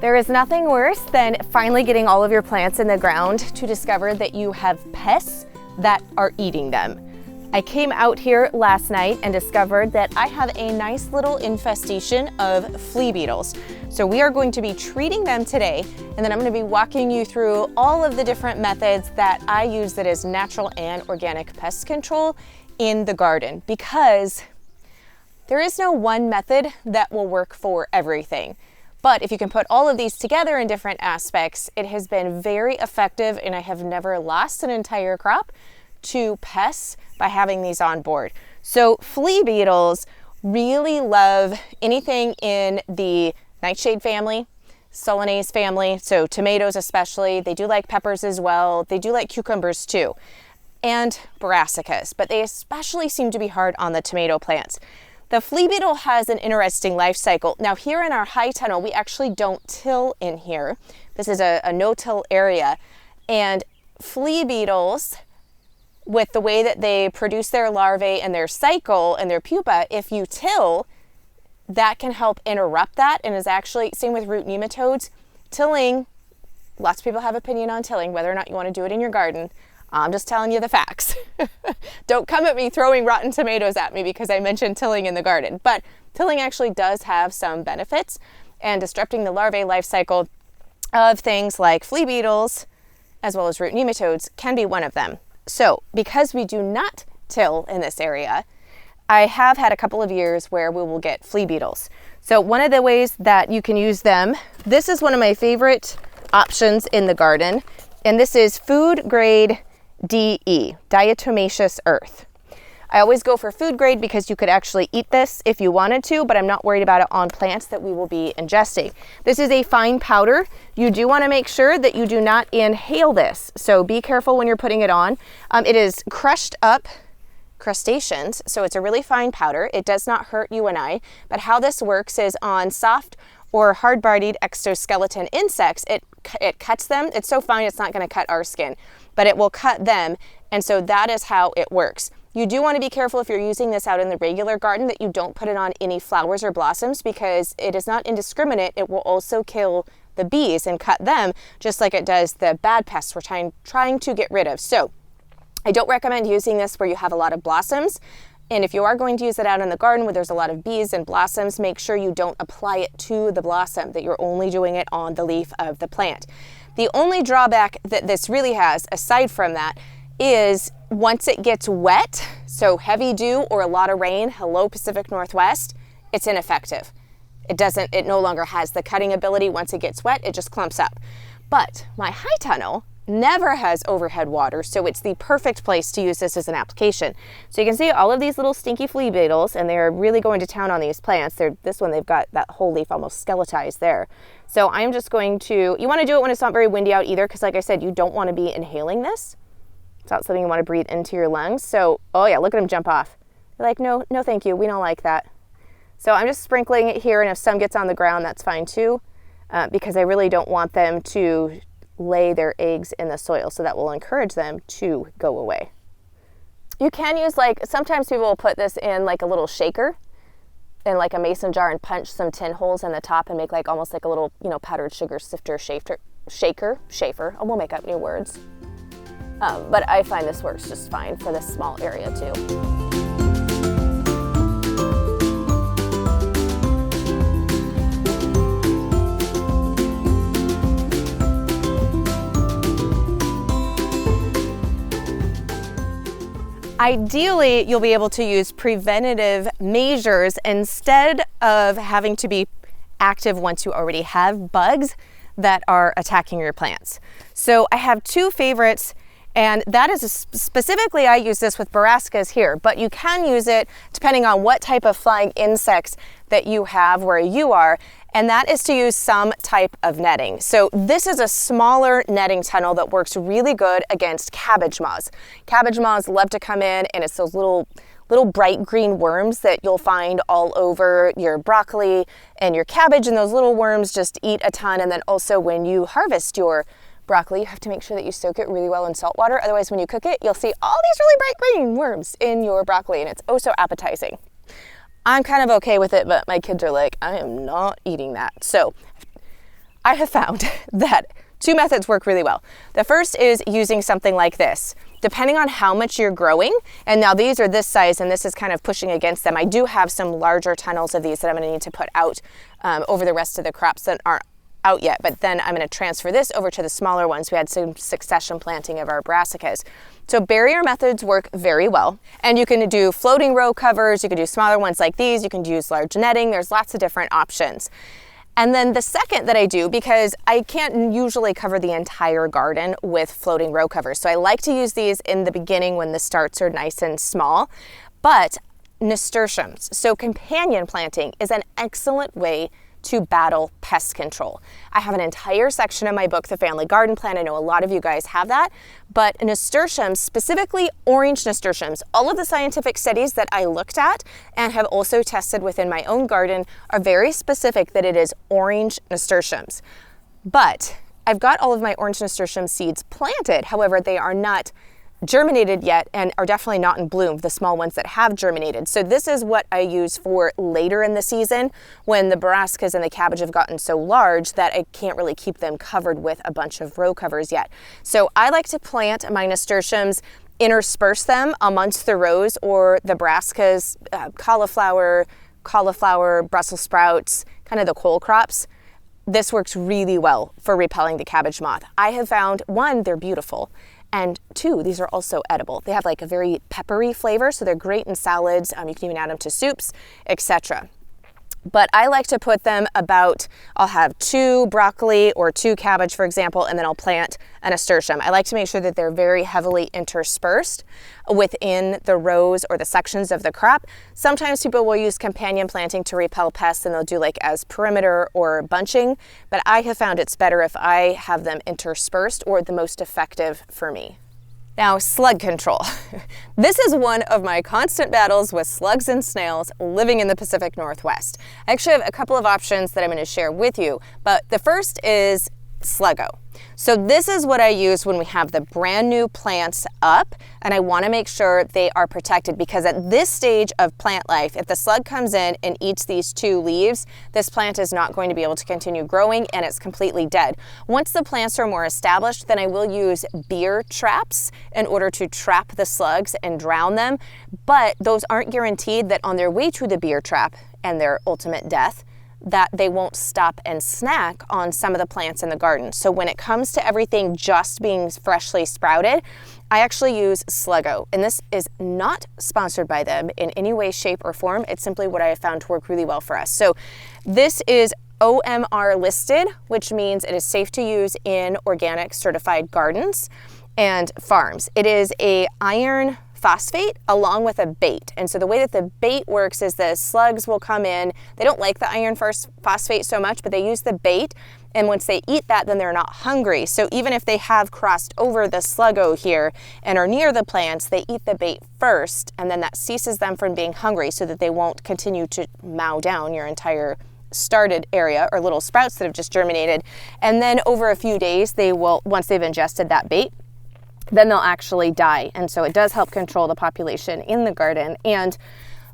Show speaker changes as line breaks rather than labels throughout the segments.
There is nothing worse than finally getting all of your plants in the ground to discover that you have pests that are eating them. I came out here last night and discovered that I have a nice little infestation of flea beetles. So we are going to be treating them today, and then I'm going to be walking you through all of the different methods that I use that is natural and organic pest control in the garden, because there is no one method that will work for everything. But if you can put all of these together in different aspects, it has been very effective, and I have never lost an entire crop to pests by having these on board. So flea beetles really love anything in the nightshade family, Solanase family, so tomatoes especially. They do like peppers as well. They do like cucumbers too, and brassicas, but they especially seem to be hard on the tomato plants. The flea beetle has an interesting life cycle. Now here in our high tunnel, we actually don't till in here. This is a no-till area, and flea beetles, with the way that they produce their larvae and their cycle and their pupa, if you till, that can help interrupt that, and is actually, same with root nematodes. Tilling, lots of people have opinion on tilling, whether or not you want to do it in your garden. I'm just telling you the facts. Don't come at me throwing rotten tomatoes at me because I mentioned tilling in the garden. But tilling actually does have some benefits, and disrupting the larvae life cycle of things like flea beetles as well as root nematodes can be one of them. So because we do not till in this area, I have had a couple of years where we will get flea beetles. So one of the ways that you can use them, this is one of my favorite options in the garden, and this is food grade DE, diatomaceous earth. I always go for food grade because you could actually eat this if you wanted to, but I'm not worried about it on plants that we will be ingesting. This is a fine powder. You do want to make sure that you do not inhale this, so be careful when you're putting it on. It is crushed up crustaceans, so it's a really fine powder. It does not hurt you and I, but how this works is on soft or hard-bodied exoskeleton insects, it cuts them. It's so fine it's not going to cut our skin, but it will cut them, and so that is how it works. You do want to be careful if you're using this out in the regular garden that you don't put it on any flowers or blossoms, because it is not indiscriminate. It will also kill the bees and cut them, just like it does the bad pests we're trying to get rid of. So I don't recommend using this where you have a lot of blossoms. And if you are going to use it out in the garden where there's a lot of bees and blossoms, make sure you don't apply it to the blossom, that you're only doing it on the leaf of the plant. The only drawback that this really has, aside from that, is once it gets wet, so heavy dew or a lot of rain, hello Pacific Northwest, it's ineffective. It no longer has the cutting ability. Once it gets wet, it just clumps up. But my high tunnel never has overhead water, so it's the perfect place to use this as an application. So you can see all of these little stinky flea beetles, and they're really going to town on these plants. This one, they've got that whole leaf almost skeletized there. So I'm just going to, you want to do it when it's not very windy out either, because like I said, you don't want to be inhaling this. It's not something you want to breathe into your lungs. So, oh yeah, look at them jump off. They're like, no thank you, we don't like that. So I'm just sprinkling it here, and if some gets on the ground, that's fine too, because I really don't want them to lay their eggs in the soil, so that will encourage them to go away. You can use, like, sometimes people will put this in like a little shaker, in like a mason jar, and punch some tin holes in the top and make like almost like a little, powdered sugar sifter shaker. Oh, we'll make up new words. But I find this works just fine for this small area too. Ideally, you'll be able to use preventative measures instead of having to be active once you already have bugs that are attacking your plants. So I have two favorites, and that is specifically, I use this with brassicas here, but you can use it depending on what type of flying insects that you have where you are, and that is to use some type of netting. So this is a smaller netting tunnel that works really good against cabbage moths. Cabbage moths love to come in, and it's those little bright green worms that you'll find all over your broccoli and your cabbage, and those little worms just eat a ton. And then also when you harvest your broccoli, you have to make sure that you soak it really well in salt water. Otherwise, when you cook it, you'll see all these really bright green worms in your broccoli, and it's oh so appetizing. I'm kind of okay with it, but my kids are like, I am not eating that. So I have found that two methods work really well. The first is using something like this. Depending on how much you're growing, and now these are this size and this is kind of pushing against them. I do have some larger tunnels of these that I'm gonna need to put out over the rest of the crops that aren't out yet, but then I'm gonna transfer this over to the smaller ones. We had some succession planting of our brassicas. So barrier methods work very well. And you can do floating row covers, you can do smaller ones like these, you can use large netting, there's lots of different options. And then the second that I do, because I can't usually cover the entire garden with floating row covers, so I like to use these in the beginning when the starts are nice and small, but nasturtiums, so companion planting, is an excellent way to battle pest control. I have an entire section in my book, The Family Garden Plan. I know a lot of you guys have that, but nasturtiums, specifically orange nasturtiums, all of the scientific studies that I looked at and have also tested within my own garden are very specific that it is orange nasturtiums. But I've got all of my orange nasturtium seeds planted. However, they are not germinated yet and are definitely not in bloom, the small ones that have germinated. So this is what I use for later in the season when the brassicas and the cabbage have gotten so large that I can't really keep them covered with a bunch of row covers yet. So I like to plant my nasturtiums, intersperse them amongst the rows or the brassicas, cauliflower, Brussels sprouts, kind of the cole crops. This works really well for repelling the cabbage moth. I have found, one, they're beautiful, and two, these are also edible. They have like a very peppery flavor, so they're great in salads. You can even add them to soups, etc. But I like to put them about, I'll have 2 broccoli or 2 cabbage, for example, and then I'll plant a nasturtium. I like to make sure that they're very heavily interspersed within the rows or the sections of the crop. Sometimes people will use companion planting to repel pests and they'll do like as perimeter or bunching, but I have found it's better if I have them interspersed, or the most effective for me. Now, slug control. This is one of my constant battles with slugs and snails living in the Pacific Northwest. I actually have a couple of options that I'm going to share with you, but the first is Sluggo. So this is what I use when we have the brand new plants up, and I want to make sure they are protected, because at this stage of plant life, if the slug comes in and eats these 2 leaves, this plant is not going to be able to continue growing and it's completely dead. Once the plants are more established, then I will use beer traps in order to trap the slugs and drown them, but those aren't guaranteed that on their way to the beer trap and their ultimate death, that they won't stop and snack on some of the plants in the garden. So when it comes to everything just being freshly sprouted, I actually use Sluggo, and this is not sponsored by them in any way, shape, or form. It's simply what I have found to work really well for us. So this is OMR listed, which means it is safe to use in organic certified gardens and farms. It is a iron phosphate along with a bait. And so the way that the bait works is the slugs will come in, they don't like the iron phosphate so much, but they use the bait, and once they eat that, then they're not hungry. So even if they have crossed over the Sluggo here and are near the plants, they eat the bait first, and then that ceases them from being hungry so that they won't continue to mow down your entire started area or little sprouts that have just germinated. And then over a few days, they will, once they've ingested that bait, then they'll actually die. And so it does help control the population in the garden. And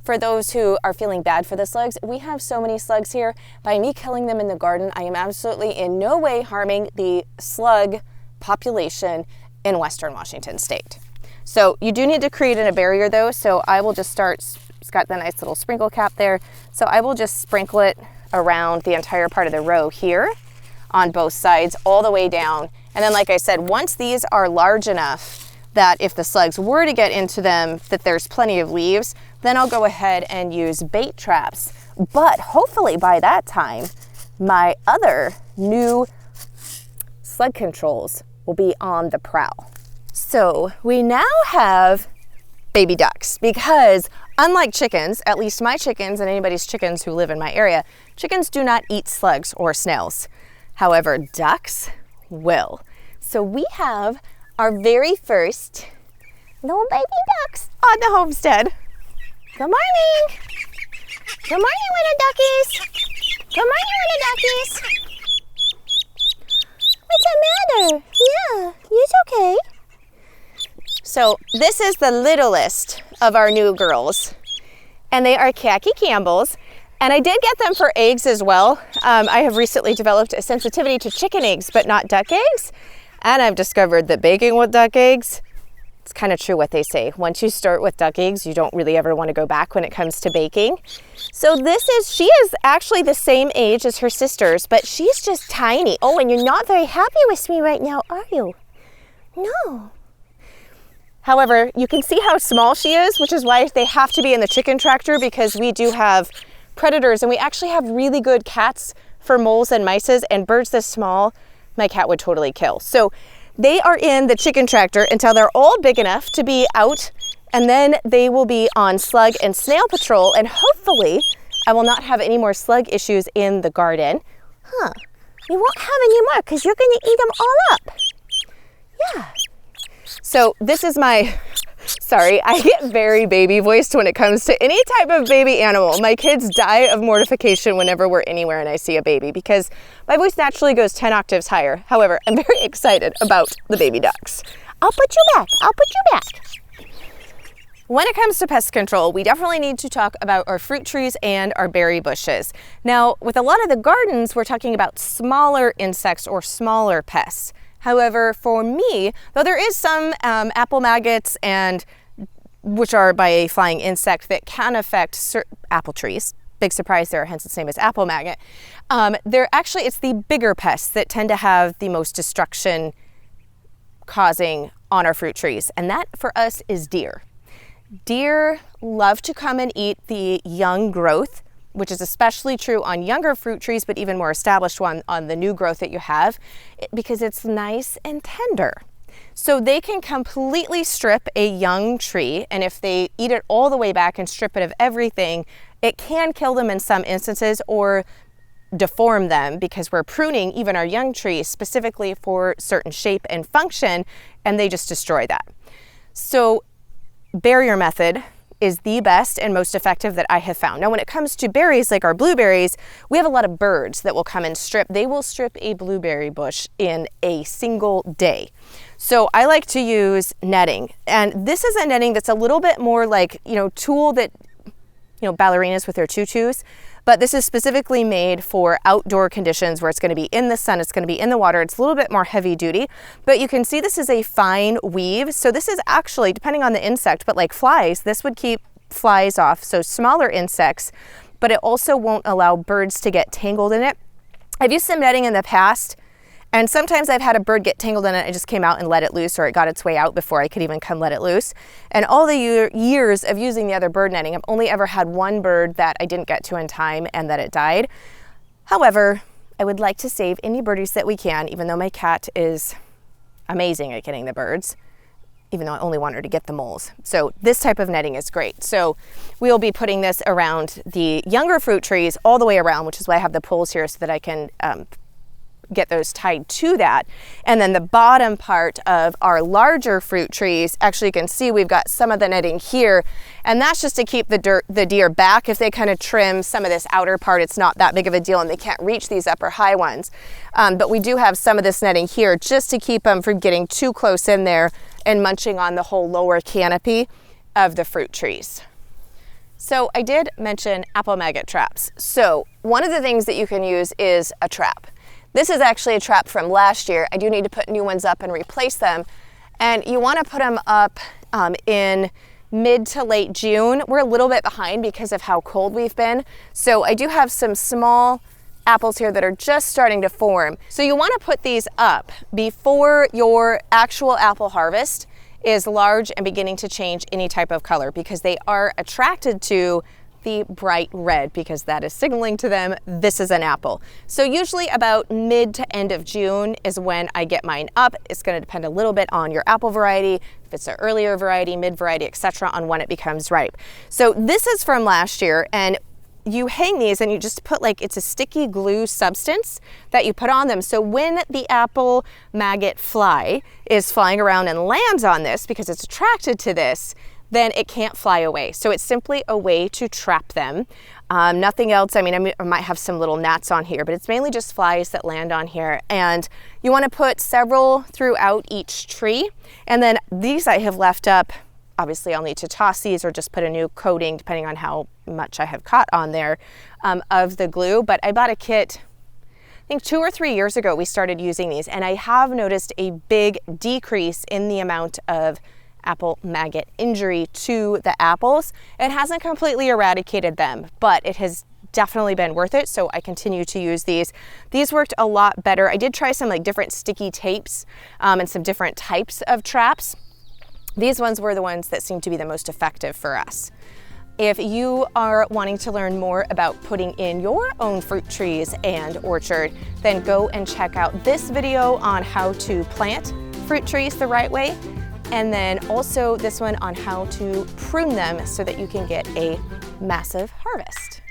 for those who are feeling bad for the slugs, we have so many slugs here. By me killing them in the garden, I am absolutely in no way harming the slug population in Western Washington state. So you do need to create a barrier though. So I will just start, it's got the nice little sprinkle cap there. So I will just sprinkle it around the entire part of the row here on both sides all the way down. And then, like I said, once these are large enough that if the slugs were to get into them, that there's plenty of leaves, then I'll go ahead and use bait traps. But hopefully by that time, my other new slug controls will be on the prowl. So we now have baby ducks, because unlike chickens, at least my chickens and anybody's chickens who live in my area, chickens do not eat slugs or snails. However, ducks will. So we have our very first little baby ducks on the homestead. Good morning. Good morning, little duckies. Good morning, little duckies. What's the matter? Yeah, it's okay. So this is the littlest of our new girls, and they are khaki Campbells. And I did get them for eggs as well. I have recently developed a sensitivity to chicken eggs, but not duck eggs. And I've discovered that baking with duck eggs, it's kind of true what they say. Once you start with duck eggs, you don't really ever want to go back when it comes to baking. So she is actually the same age as her sisters, but she's just tiny. Oh, and you're not very happy with me right now, are you? No. However, you can see how small she is, which is why they have to be in the chicken tractor, because we do have predators, and we actually have really good cats for moles and mices, and birds this small, my cat would totally kill. So they are in the chicken tractor until they're all big enough to be out, and then they will be on slug and snail patrol, and hopefully I will not have any more slug issues in the garden. You won't have any more because you're going to eat them all up. Yeah. So this is sorry, I get very baby voiced when it comes to any type of baby animal. My kids die of mortification whenever we're anywhere and I see a baby, because my voice naturally goes 10 octaves higher. However, I'm very excited about the baby ducks. I'll put you back. I'll put you back. When it comes to pest control, we definitely need to talk about our fruit trees and our berry bushes. Now, with a lot of the gardens, we're talking about smaller insects or smaller pests. However, for me, though there is some apple maggots, and which are by a flying insect that can affect apple trees. Big surprise there, hence its name is apple maggot. It's the bigger pests that tend to have the most destruction causing on our fruit trees, and that for us is deer. Deer love to come and eat the young growth, which is especially true on younger fruit trees, but even more established one on the new growth that you have, because it's nice and tender. So they can completely strip a young tree, and if they eat it all the way back and strip it of everything, it can kill them in some instances or deform them, because we're pruning even our young trees specifically for certain shape and function, and they just destroy that. So barrier method is the best and most effective that I have found. Now, when it comes to berries, like our blueberries, we have a lot of birds that will come and strip. They will strip a blueberry bush in a single day. So I like to use netting. And this is a netting that's a little bit more like, tool that, ballerinas with their tutus. But this is specifically made for outdoor conditions where it's going to be in the sun, it's going to be in the water. It's a little bit more heavy duty, but you can see this is a fine weave. So this is actually, depending on the insect, but like flies, this would keep flies off. So smaller insects, but it also won't allow birds to get tangled in it. I've used some netting in the past, and sometimes I've had a bird get tangled in it. I just came out and let it loose, or it got its way out before I could even come let it loose. And all the years of using the other bird netting, I've only ever had one bird that I didn't get to in time and that it died. However, I would like to save any birdies that we can, even though my cat is amazing at getting the birds, even though I only want her to get the moles. So this type of netting is great. So we'll be putting this around the younger fruit trees all the way around, which is why I have the poles here so that I can get those tied to that. And then the bottom part of our larger fruit trees, actually you can see we've got some of the netting here, and that's just to keep the deer back. If they kind of trim some of this outer part, it's not that big of a deal and they can't reach these upper high ones. But we do have some of this netting here just to keep them from getting too close in there and munching on the whole lower canopy of the fruit trees. So I did mention apple maggot traps. So one of the things that you can use is a trap. This is actually a trap from last year. I do need to put new ones up and replace them. And you want to put them up in mid to late June. We're a little bit behind because of how cold we've been. So I do have some small apples here that are just starting to form. So you want to put these up before your actual apple harvest is large and beginning to change any type of color, because they are attracted to the bright red, because that is signaling to them this is an apple. So usually about mid to end of June is when I get mine up. It's going to depend a little bit on your apple variety, if it's an earlier variety, mid variety, etc., on when it becomes ripe. So this is from last year, and you hang these and you just put it's a sticky glue substance that you put on them. So when the apple maggot fly is flying around and lands on this, because it's attracted to this, then it can't fly away. So it's simply a way to trap them. Nothing else. I might have some little gnats on here, but it's mainly just flies that land on here. And you want to put several throughout each tree. And then these I have left up obviously I'll need to toss these or just put a new coating depending on how much I have caught on there of the glue. But I bought a kit, I think 2 or 3 years ago we started using these, and I have noticed a big decrease in the amount of apple maggot injury to the apples. It hasn't completely eradicated them, but it has definitely been worth it, so I continue to use these. These worked a lot better. I did try some like different sticky tapes and some different types of traps. These ones were the ones that seemed to be the most effective for us. If you are wanting to learn more about putting in your own fruit trees and orchard, then go and check out this video on how to plant fruit trees the right way, and then also this one on how to prune them so that you can get a massive harvest.